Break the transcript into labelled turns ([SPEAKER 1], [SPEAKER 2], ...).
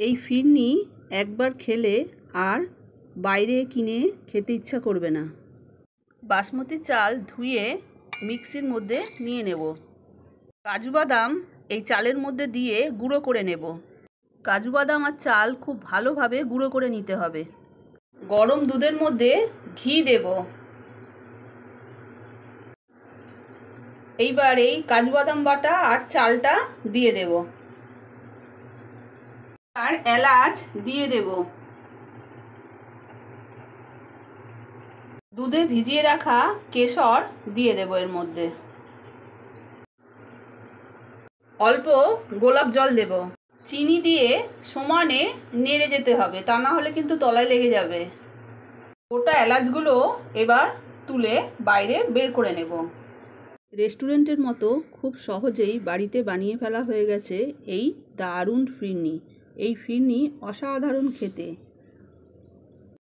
[SPEAKER 1] এই ফিরনি একবার খেলে আর বাইরে কিনে খেতে ইচ্ছা করবে না। বাসমতি চাল ধুয়ে মিক্সির মধ্যে নিয়ে নেব। কাজু বাদাম এই চালের মধ্যে দিয়ে গুঁড়ো করে নেব। কাজু বাদাম আর চাল খুব ভালোভাবে গুঁড়ো করে নিতে হবে। গরম দুধের মধ্যে ঘি দেব। এইবার এই কাজু বাদাম বাটা আর চালটা দিয়ে দেব। আর এলাচ দিয়ে দেব। দুধে ভিজিয়ে রাখা কেশর দিয়ে দেব এর মধ্যে। অল্প গোলাপ জল দেব। চিনি দিয়ে সমানে নেড়ে যেতে হবে, তা না হলে কিন্তু তলায় লেগে যাবে। গোটা এলাচগুলো এবার তুলে বাইরে বের করে নেব। রেস্টুরেন্টের মতো খুব সহজেই বাড়িতে বানিয়ে ফেলা হয়ে গেছে এই দারুণ ফিরনি। এই ফিরনি অসাধারণ খেতে।